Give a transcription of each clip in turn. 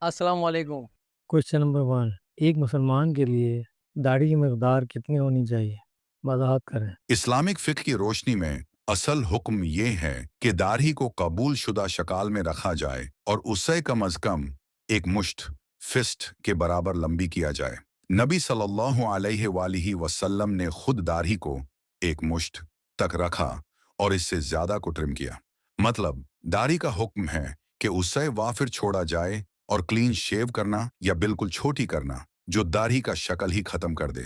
السلام علیکم۔ Question number 1। एक मुसलमान के लिए दाढ़ी की मकदार कितनी होनी चाहिए? वजाहत करें। इस्लामिक फ़िक़्ह की रोशनी में असल हुक्म ये है कि दाढ़ी को कबूल शुदा शकाल में रखा जाए और उससे कम अज़ कम एक मुश्त फिस्ट के बराबर लंबी किया जाए। नबी सल्लल्लाहु अलैहि वसल्लम ने खुद दाढ़ी को एक मुश्त तक रखा और इससे ज़्यादा को ट्रिम किया। मतलब दाढ़ी का हुक्म है कि उससे वाफिर छोड़ा जाए और क्लीन शेव करना या बिल्कुल छोटी करना जो दाढ़ी का शक्ल ही ख़त्म कर दे,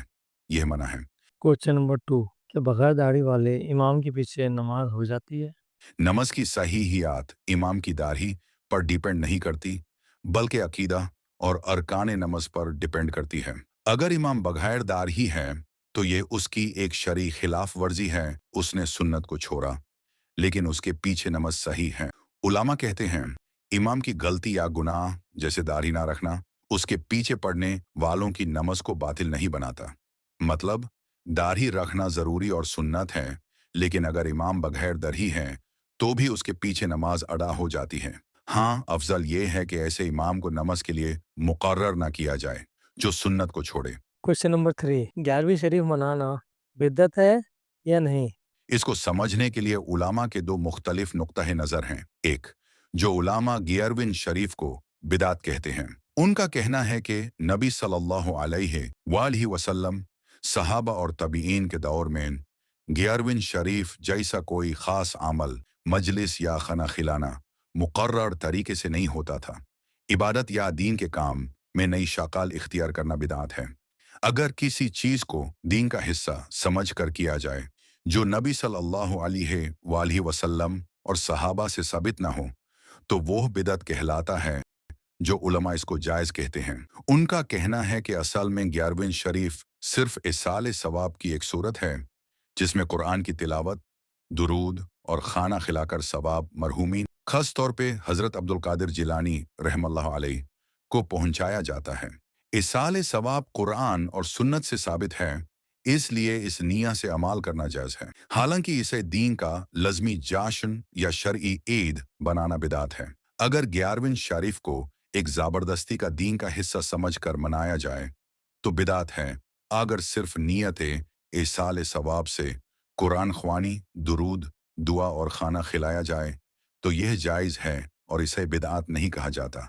यह मना है। Question number 2। क्या बगैर दाढ़ी वाले इमाम के पीछे नमाज हो जाती है? नमाज की सहीहियत इमाम की दाढ़ी पर डिपेंड नहीं करती, बल्कि अकीदा और अरकान नमाज पर डिपेंड करती है। अगर इमाम बगैर दाढ़ी है, तो ये उसकी एक शरई खिलाफ वर्जी है, उसने सुन्नत को छोड़ा, लेकिन उसके पीछे नमाज सही है। उलामा कहते हैं, इमाम की गलती या गुनाह जैसे दाढ़ी ना रखना, उसके पीछे पड़ने वालों की नमाज को बातिल नहीं बनाता। मतलब दाढ़ी रखना ज़रूरी और सुन्नत है, लेकिन अगर इमाम बगैर दाढ़ी है, तो भी उसके पीछे नमाज अदा हो जाती है। हाँ, अफजल ये है कि ऐसे इमाम को नमाज के लिए मुकर्रर ना किया जाए, जो सुन्नत को छोड़े। Question number 3। 11वीं शरीफ मनाना बिदअत है या नहीं? इसको समझने के लिए उलामा के दो मुख्तलिफ नुक्ता नज़र हैं। एक, जो उलामा 11वीं शरीफ को बिदात कहते हैं, उनका कहना है कि नबी सल्लल्लाहु अलैहि वसल्लम, सहाबा और तबीईन के दौर में 11वीं शरीफ जैसा कोई ख़ास अमल, मजलिस या खाना खिलाना मुकर्रर तरीके से नहीं होता था। इबादत या दीन के काम में नई शक्ल इख्तियार करना बिदात है। अगर किसी चीज़ को दीन का हिस्सा समझ कर किया जाए जो नबी सल्लल्लाहु अलैहि वसल्लम और सहाबा से साबित ना हो, तो वो बिदअत कहलाता है, जो उलमा इसको जायज़ कहते हैं। उनका कहना है कि असल में 11वीं शरीफ सिर्फ इसाल सवाब की एक सूरत है, जिसमें कुरान की तिलावत, दुरूद और खाना खिलाकर सवाब मरहूमीन, खास तौर पे हज़रत अब्दुल कादिर जिलानी रहमतुल्लाह अलैह को पहुंचाया जाता है। इसाल सवाब कुरान और सुन्नत से साबित है, इसलिए इस नियत से अमाल करना जायज़ है। हालांकि इसे दीन का लज़मी जाशन या शरई ईद बनाना बिदात है। अगर 11वीं शरीफ को एक ज़बरदस्ती का दीन का हिस्सा समझकर मनाया जाए, तो बिदात है। अगर सिर्फ नियत इसाल सवाब से कुरान ख्वानी, दुरूद, दुआ और खाना खिलाया जाए, तो यह जायज़ है और इसे बिदात नहीं कहा जाता।